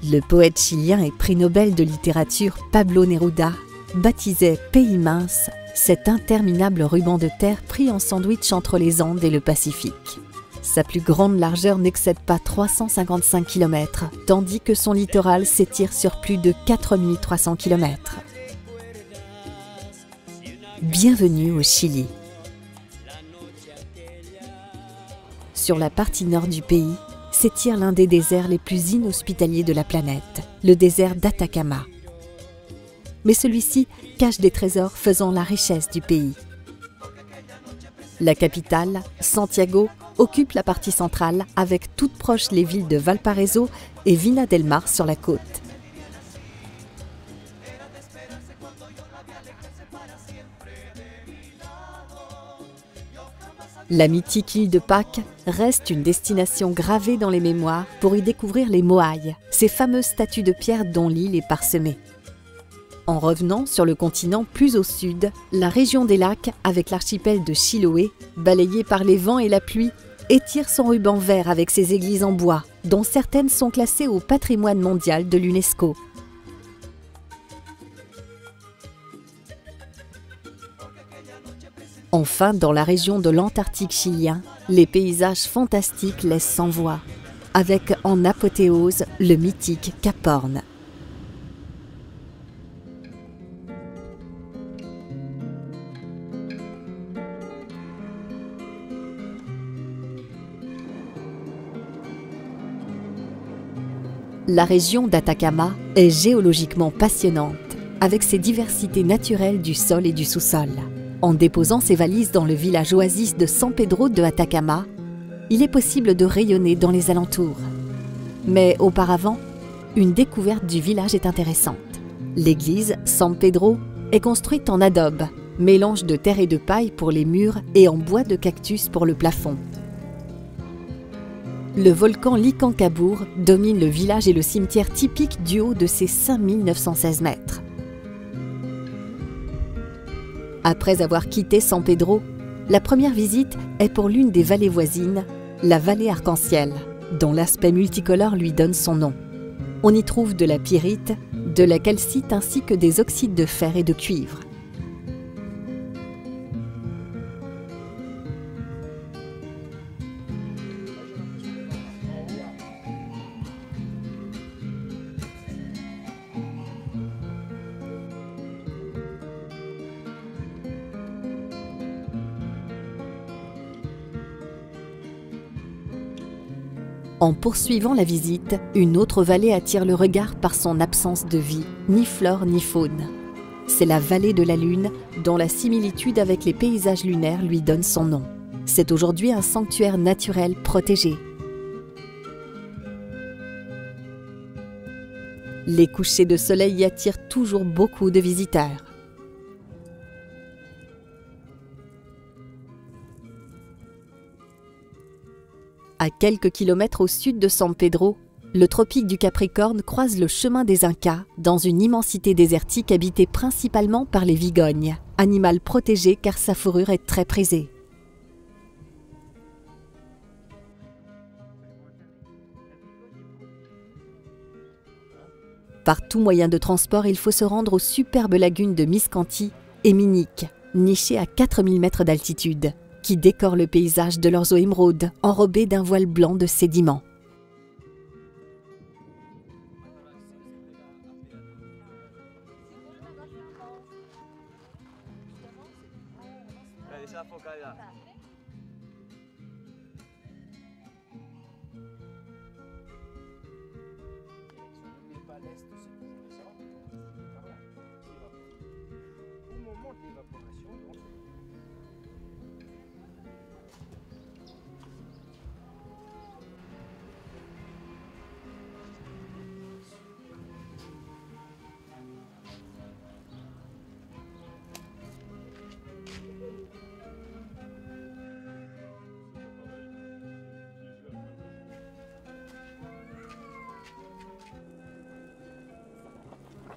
Le poète chilien et prix Nobel de littérature Pablo Neruda baptisait Pays mince cet interminable ruban de terre pris en sandwich entre les Andes et le Pacifique. Sa plus grande largeur n'excède pas 355 km, tandis que son littoral s'étire sur plus de 4300 km. Bienvenue au Chili. Sur la partie nord du pays, s'étire l'un des déserts les plus inhospitaliers de la planète, le désert d'Atacama. Mais celui-ci cache des trésors faisant la richesse du pays. La capitale, Santiago, occupe la partie centrale avec toutes proches les villes de Valparaíso et Vina del Mar sur la côte. La mythique île de Pâques reste une destination gravée dans les mémoires pour y découvrir les moailles, ces fameuses statues de pierre dont l'île est parsemée. En revenant sur le continent plus au sud, la région des lacs, avec l'archipel de Chiloé, balayé par les vents et la pluie, étire son ruban vert avec ses églises en bois, dont certaines sont classées au patrimoine mondial de l'UNESCO. Enfin, dans la région de l'Antarctique chilien, les paysages fantastiques laissent sans voix, avec en apothéose le mythique Cap Horn. La région d'Atacama est géologiquement passionnante, avec ses diversités naturelles du sol et du sous-sol. En déposant ses valises dans le village oasis de San Pedro de Atacama, il est possible de rayonner dans les alentours. Mais auparavant, une découverte du village est intéressante. L'église San Pedro est construite en adobe, mélange de terre et de paille pour les murs et en bois de cactus pour le plafond. Le volcan Licancabur domine le village et le cimetière typique du haut de ses 5916 mètres. Après avoir quitté San Pedro, la première visite est pour l'une des vallées voisines, la vallée Arc-en-Ciel, dont l'aspect multicolore lui donne son nom. On y trouve de la pyrite, de la calcite ainsi que des oxydes de fer et de cuivre. En poursuivant la visite, une autre vallée attire le regard par son absence de vie, ni flore ni faune. C'est la vallée de la Lune, dont la similitude avec les paysages lunaires lui donne son nom. C'est aujourd'hui un sanctuaire naturel protégé. Les couchers de soleil y attirent toujours beaucoup de visiteurs. À quelques kilomètres au sud de San Pedro, le tropique du Capricorne croise le chemin des Incas dans une immensité désertique habitée principalement par les vigognes, animal protégé car sa fourrure est très prisée. Par tout moyen de transport, il faut se rendre aux superbes lagunes de Miscanti et Minique, nichées à 4000 mètres d'altitude, qui décorent le paysage de leurs eaux émeraudes, enrobées d'un voile blanc de sédiments.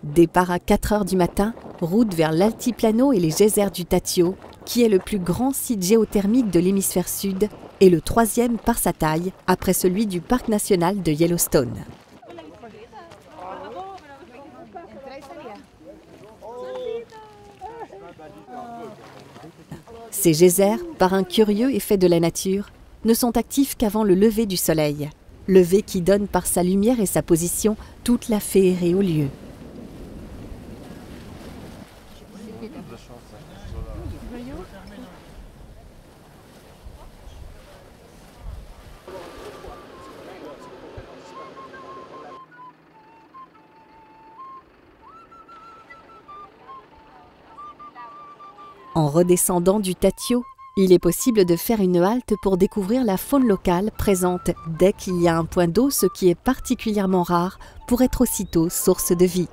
Départ à 4 heures du matin, route vers l'Altiplano et les geysers du Tatio, qui est le plus grand site géothermique de l'hémisphère sud et le troisième par sa taille, après celui du parc national de Yellowstone. Ces geysers, par un curieux effet de la nature, ne sont actifs qu'avant le lever du soleil, lever qui donne par sa lumière et sa position toute la féerie au lieu. En redescendant du Tatio, il est possible de faire une halte pour découvrir la faune locale présente dès qu'il y a un point d'eau, ce qui est particulièrement rare pour être aussitôt source de vie.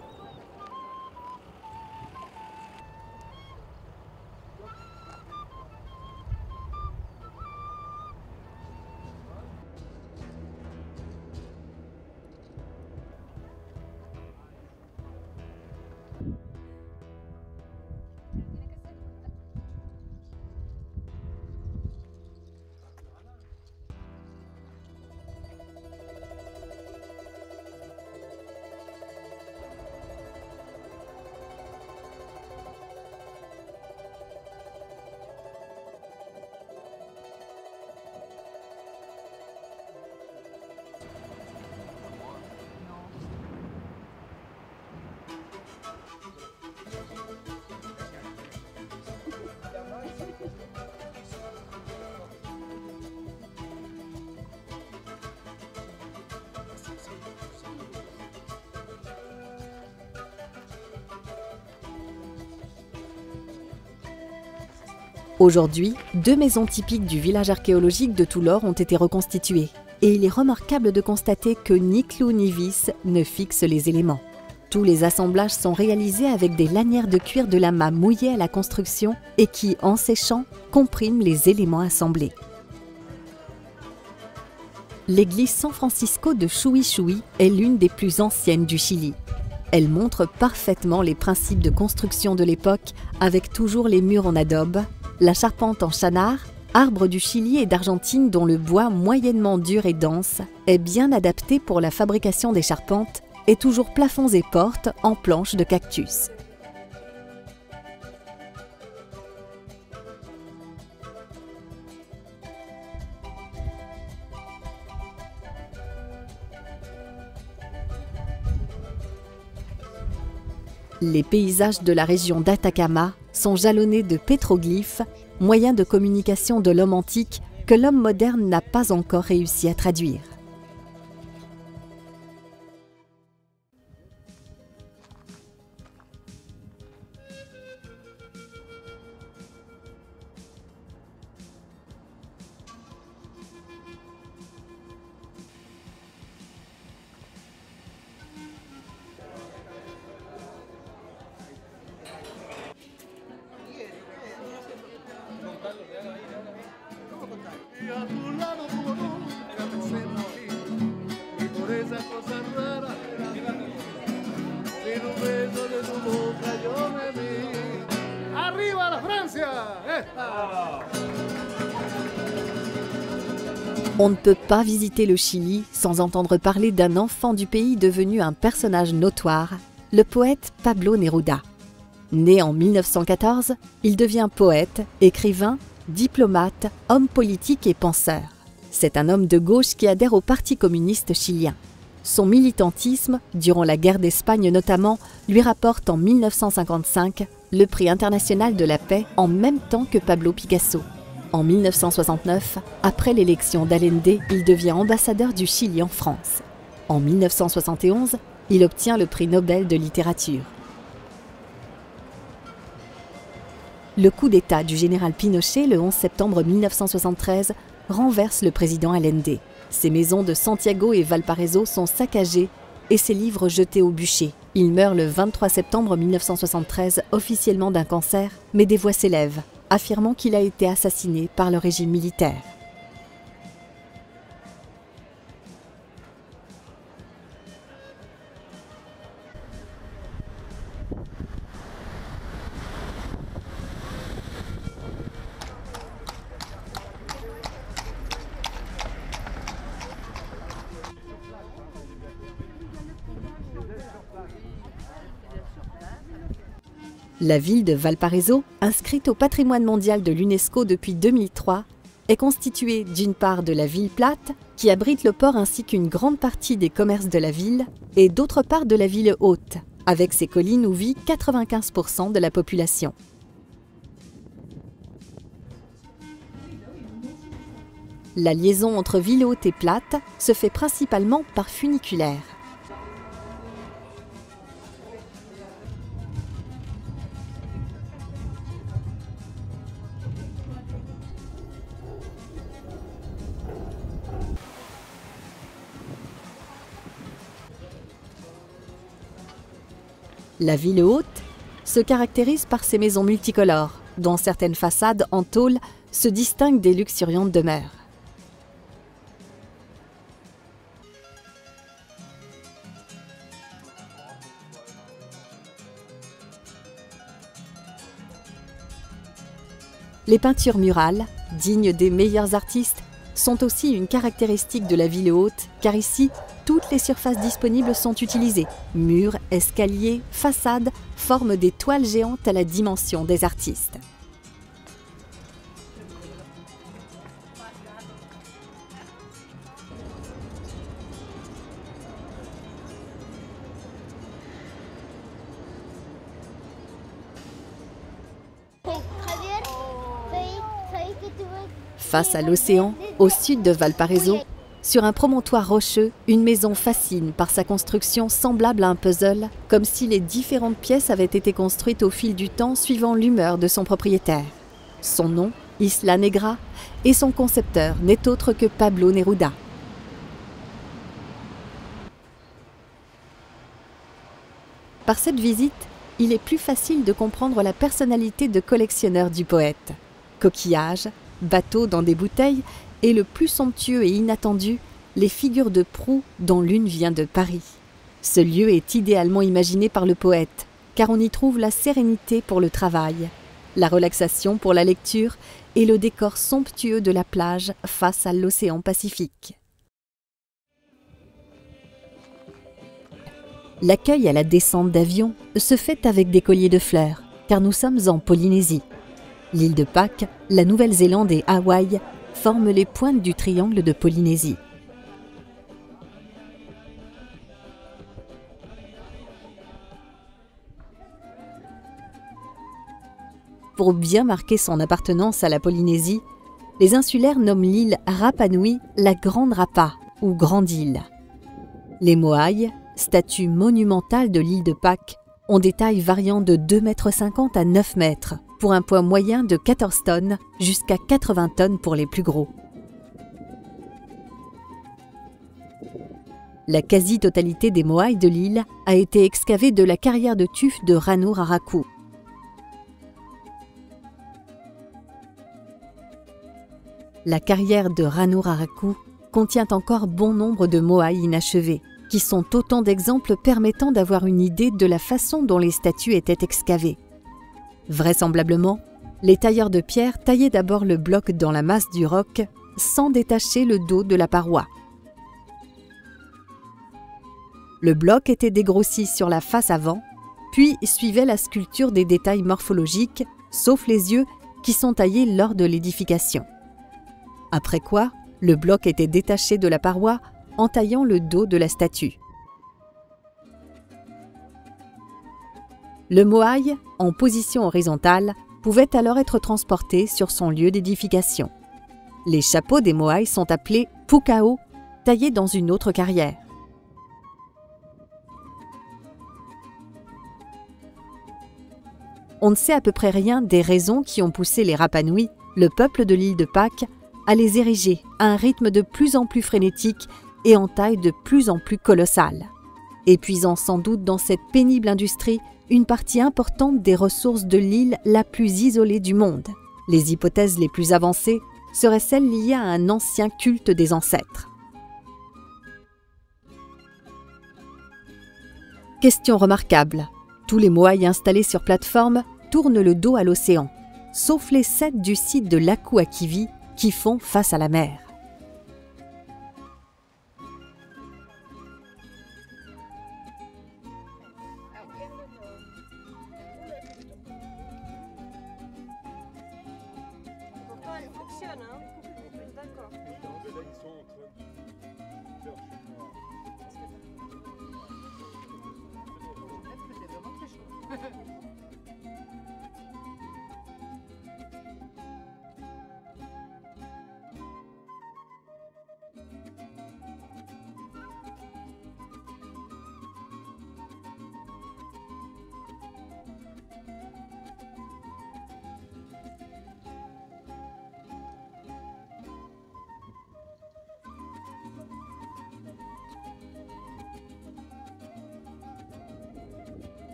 Aujourd'hui, 2 maisons typiques du village archéologique de Toulor ont été reconstituées. Et il est remarquable de constater que ni clou ni vis ne fixent les éléments. Tous les assemblages sont réalisés avec des lanières de cuir de lama mouillées à la construction et qui, en séchant, compriment les éléments assemblés. L'église San Francisco de Chuy est l'une des plus anciennes du Chili. Elle montre parfaitement les principes de construction de l'époque avec toujours les murs en adobe, la charpente en chanard, arbre du Chili et d'Argentine dont le bois moyennement dur et dense est bien adapté pour la fabrication des charpentes et toujours plafonds et portes en planches de cactus. Les paysages de la région d'Atacama sont jalonnés de pétroglyphes, moyens de communication de l'homme antique que l'homme moderne n'a pas encore réussi à traduire. On ne peut pas visiter le Chili sans entendre parler d'un enfant du pays devenu un personnage notoire, le poète Pablo Neruda. Né en 1914, il devient poète, écrivain, diplomate, homme politique et penseur. C'est un homme de gauche qui adhère au Parti communiste chilien. Son militantisme, durant la guerre d'Espagne notamment, lui rapporte en 1955 le prix international de la paix en même temps que Pablo Picasso. En 1969, après l'élection d'Allende, il devient ambassadeur du Chili en France. En 1971, il obtient le prix Nobel de littérature. Le coup d'État du général Pinochet le 11 septembre 1973 renverse le président Allende. Ses maisons de Santiago et Valparaiso sont saccagées et ses livres jetés au bûcher. Il meurt le 23 septembre 1973 officiellement d'un cancer, mais des voix s'élèvent, affirmant qu'il a été assassiné par le régime militaire. La ville de Valparaiso, inscrite au patrimoine mondial de l'UNESCO depuis 2003, est constituée d'une part de la ville plate, qui abrite le port ainsi qu'une grande partie des commerces de la ville, et d'autre part de la ville haute, avec ses collines où vit 95% de la population. La liaison entre ville haute et plate se fait principalement par funiculaire. La ville haute se caractérise par ses maisons multicolores, dont certaines façades en tôle se distinguent des luxuriantes demeures. Les peintures murales, dignes des meilleurs artistes, sont aussi une caractéristique de la ville haute, car ici, toutes les surfaces disponibles sont utilisées. Murs, escaliers, façades forment des toiles géantes à la dimension des artistes. Face à l'océan, au sud de Valparaiso, sur un promontoire rocheux, une maison fascine par sa construction semblable à un puzzle, comme si les différentes pièces avaient été construites au fil du temps suivant l'humeur de son propriétaire. Son nom, Isla Negra, et son concepteur n'est autre que Pablo Neruda. Par cette visite, il est plus facile de comprendre la personnalité de collectionneur du poète. Coquillages, bateaux dans des bouteilles et le plus somptueux et inattendu, les figures de proue dont l'une vient de Paris. Ce lieu est idéalement imaginé par le poète, car on y trouve la sérénité pour le travail, la relaxation pour la lecture et le décor somptueux de la plage face à l'océan Pacifique. L'accueil à la descente d'avion se fait avec des colliers de fleurs, car nous sommes en Polynésie. L'île de Pâques, la Nouvelle-Zélande et Hawaï forment les pointes du triangle de Polynésie. Pour bien marquer son appartenance à la Polynésie, les insulaires nomment l'île Rapa Nui la Grande Rapa ou Grande Île. Les Moaïs, statue monumentale de l'île de Pâques, ont des tailles variant de 2,50 m à 9 mètres, pour un poids moyen de 14 tonnes jusqu'à 80 tonnes pour les plus gros. La quasi-totalité des moaïs de l'île a été excavée de la carrière de tuf de Ranuraraku. La carrière de Ranuraraku contient encore bon nombre de moaïs inachevés, qui sont autant d'exemples permettant d'avoir une idée de la façon dont les statues étaient excavées. Vraisemblablement, les tailleurs de pierre taillaient d'abord le bloc dans la masse du roc sans détacher le dos de la paroi. Le bloc était dégrossi sur la face avant, puis suivait la sculpture des détails morphologiques, sauf les yeux, qui sont taillés lors de l'édification. Après quoi, le bloc était détaché de la paroi en taillant le dos de la statue. Le moaï, en position horizontale, pouvait alors être transporté sur son lieu d'édification. Les chapeaux des moaïs sont appelés pukao, taillés dans une autre carrière. On ne sait à peu près rien des raisons qui ont poussé les Rapa Nui, le peuple de l'île de Pâques, à les ériger à un rythme de plus en plus frénétique et en taille de plus en plus colossale, épuisant sans doute dans cette pénible industrie une partie importante des ressources de l'île la plus isolée du monde. Les hypothèses les plus avancées seraient celles liées à un ancien culte des ancêtres. Question remarquable. Tous les moaïs installés sur plateforme tournent le dos à l'océan, sauf les 7 du site de Laku Akivi qui font face à la mer. jeune, hein. D'accord. Là, ils sont en train de faire C'est vraiment très chaud.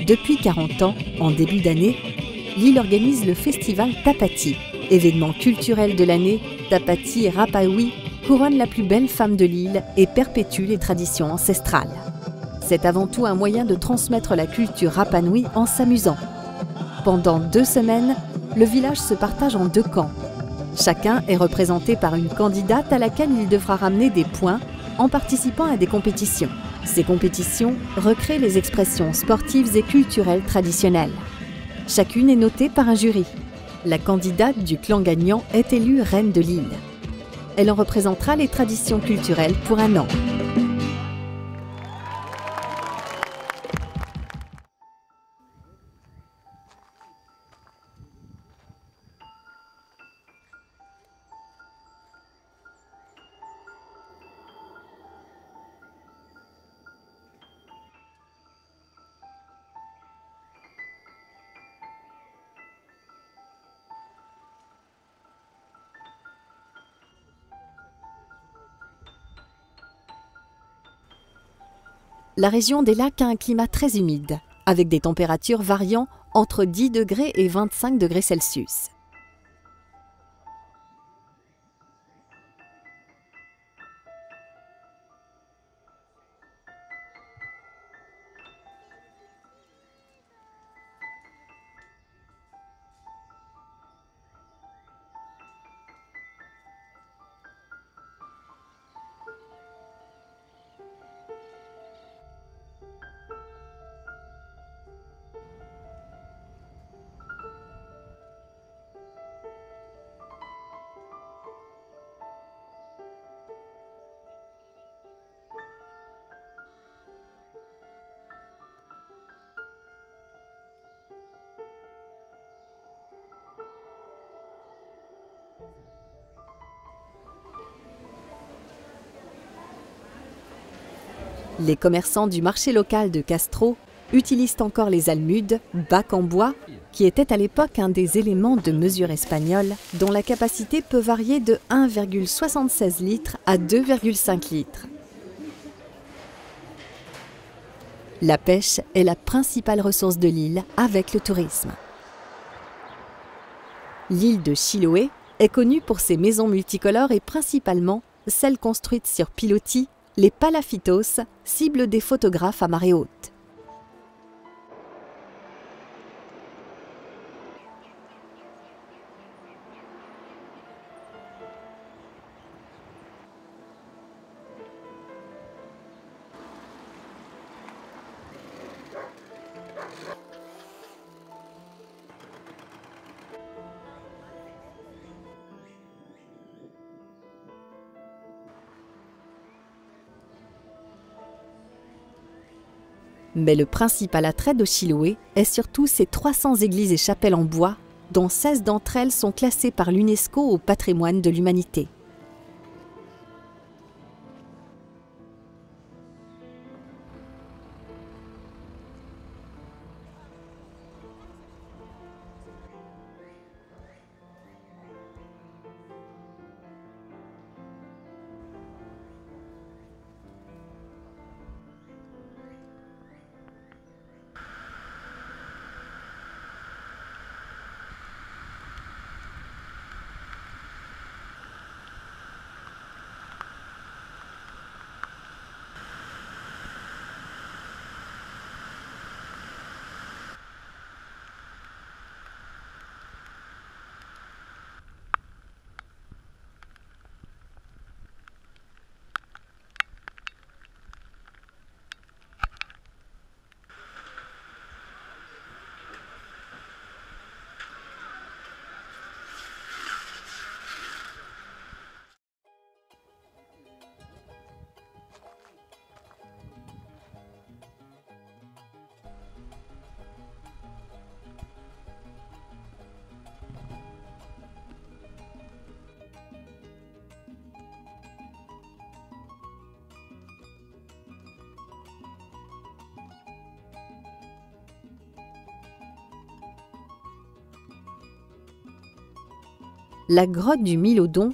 Depuis 40 ans, en début d'année, l'île organise le festival Tapati. Événement culturel de l'année, Tapati et Rapahui couronnent la plus belle femme de l'île et perpétuent les traditions ancestrales. C'est avant tout un moyen de transmettre la culture Rapanui en s'amusant. Pendant 2 semaines, le village se partage en 2 camps. Chacun est représenté par une candidate à laquelle il devra ramener des points en participant à des compétitions. Ces compétitions recréent les expressions sportives et culturelles traditionnelles. Chacune est notée par un jury. La candidate du clan gagnant est élue reine de l'île. Elle en représentera les traditions culturelles pour un an. La région des lacs a un climat très humide, avec des températures variant entre 10 degrés et 25 degrés Celsius. Les commerçants du marché local de Castro utilisent encore les almudes, bacs en bois, qui étaient à l'époque un des éléments de mesure espagnole, dont la capacité peut varier de 1,76 litres à 2,5 litres. La pêche est la principale ressource de l'île avec le tourisme. L'île de Chiloé est connue pour ses maisons multicolores et principalement celles construites sur pilotis, les palafitos, cible des photographes à marée haute. Mais le principal attrait de Chiloé est surtout ses 300 églises et chapelles en bois, dont 16 d'entre elles sont classées par l'UNESCO au patrimoine de l'humanité. La grotte du Milodon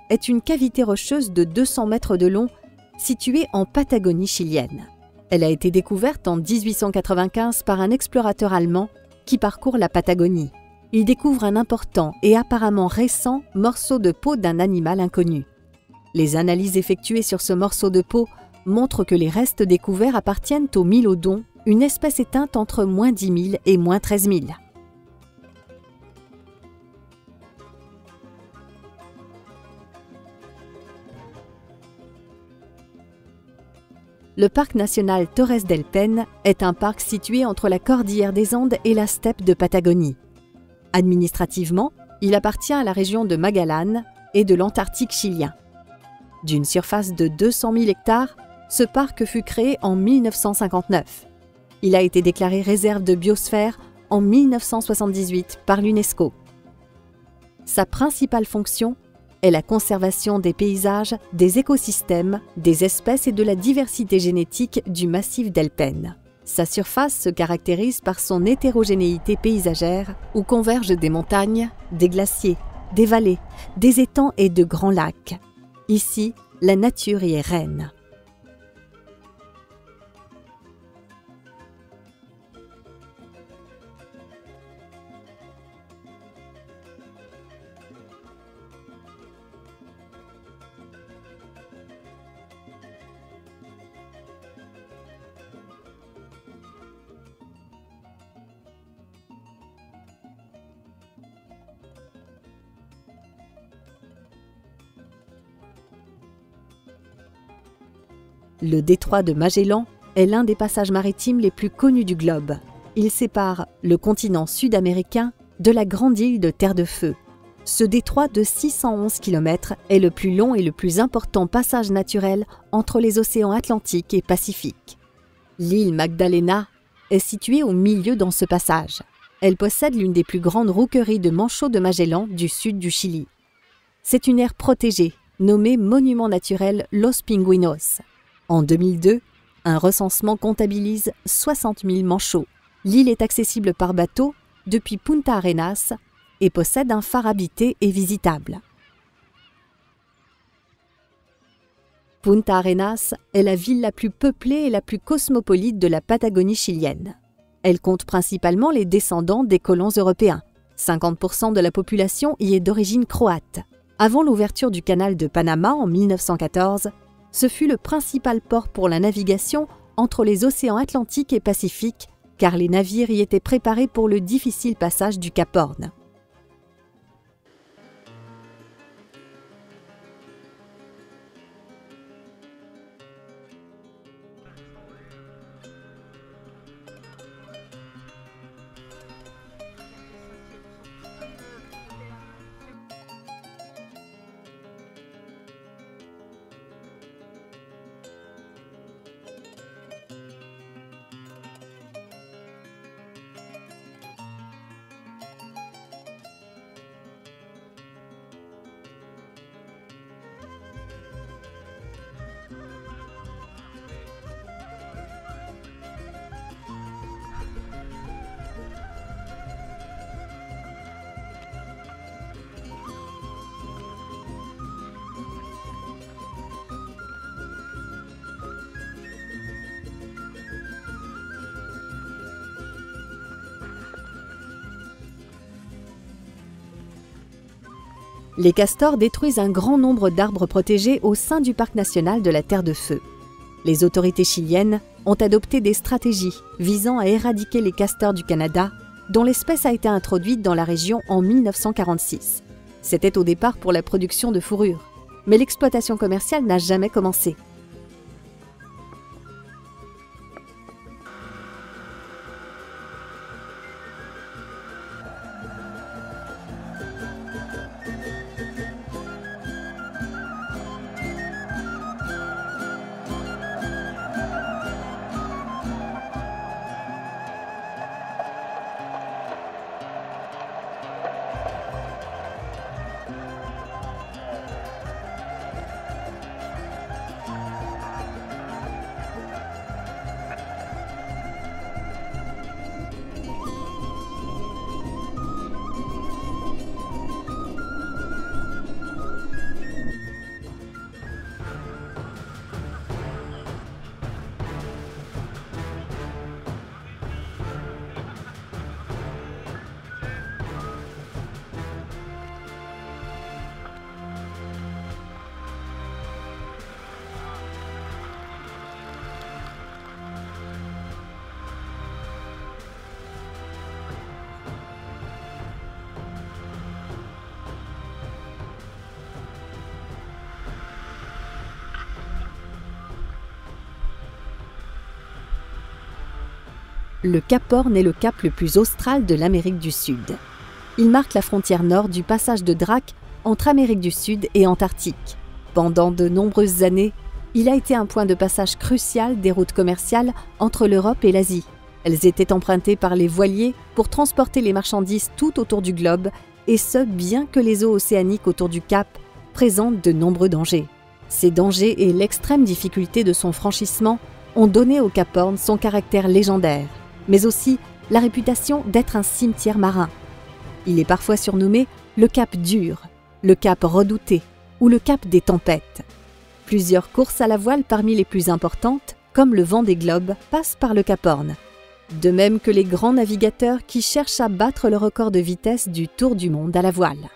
est une cavité rocheuse de 200 mètres de long située en Patagonie chilienne. Elle a été découverte en 1895 par un explorateur allemand qui parcourt la Patagonie. Il découvre un important et apparemment récent morceau de peau d'un animal inconnu. Les analyses effectuées sur ce morceau de peau montrent que les restes découverts appartiennent au Milodon, une espèce éteinte entre moins 10 000 et moins 13 000. Le parc national Torres del Paine est un parc situé entre la cordillère des Andes et la steppe de Patagonie. Administrativement, il appartient à la région de Magallanes et de l'Antarctique chilien. D'une surface de 200 000 hectares, ce parc fut créé en 1959. Il a été déclaré réserve de biosphère en 1978 par l'UNESCO. Sa principale fonction est la conservation des paysages, des écosystèmes, des espèces et de la diversité génétique du massif del Paine. Sa surface se caractérise par son hétérogénéité paysagère où convergent des montagnes, des glaciers, des vallées, des étangs et de grands lacs. Ici, la nature y est reine. Le détroit de Magellan est l'un des passages maritimes les plus connus du globe. Il sépare le continent sud-américain de la grande île de Terre de Feu. Ce détroit de 611 km est le plus long et le plus important passage naturel entre les océans Atlantique et Pacifique. L'île Magdalena est située au milieu dans ce passage. Elle possède l'une des plus grandes rookeries de manchots de Magellan du sud du Chili. C'est une aire protégée, nommée Monument naturel Los Pingüinos. En 2002, un recensement comptabilise 60 000 manchots. L'île est accessible par bateau depuis Punta Arenas et possède un phare habité et visitable. Punta Arenas est la ville la plus peuplée et la plus cosmopolite de la Patagonie chilienne. Elle compte principalement les descendants des colons européens. 50% de la population y est d'origine croate. Avant l'ouverture du canal de Panama en 1914, ce fut le principal port pour la navigation entre les océans Atlantique et Pacifique, car les navires y étaient préparés pour le difficile passage du Cap Horn. Les castors détruisent un grand nombre d'arbres protégés au sein du parc national de la Terre de Feu. Les autorités chiliennes ont adopté des stratégies visant à éradiquer les castors du Canada, dont l'espèce a été introduite dans la région en 1946. C'était au départ pour la production de fourrure, mais l'exploitation commerciale n'a jamais commencé. Le Cap Horn est le cap le plus austral de l'Amérique du Sud. Il marque la frontière nord du passage de Drake entre Amérique du Sud et Antarctique. Pendant de nombreuses années, il a été un point de passage crucial des routes commerciales entre l'Europe et l'Asie. Elles étaient empruntées par les voiliers pour transporter les marchandises tout autour du globe, et ce, bien que les eaux océaniques autour du cap présentent de nombreux dangers. Ces dangers et l'extrême difficulté de son franchissement ont donné au Cap Horn son caractère légendaire, mais aussi la réputation d'être un cimetière marin. Il est parfois surnommé le Cap dur, le Cap redouté ou le Cap des tempêtes. Plusieurs courses à la voile parmi les plus importantes, comme le Vendée Globe, passent par le Cap Horn. De même que les grands navigateurs qui cherchent à battre le record de vitesse du Tour du monde à la voile.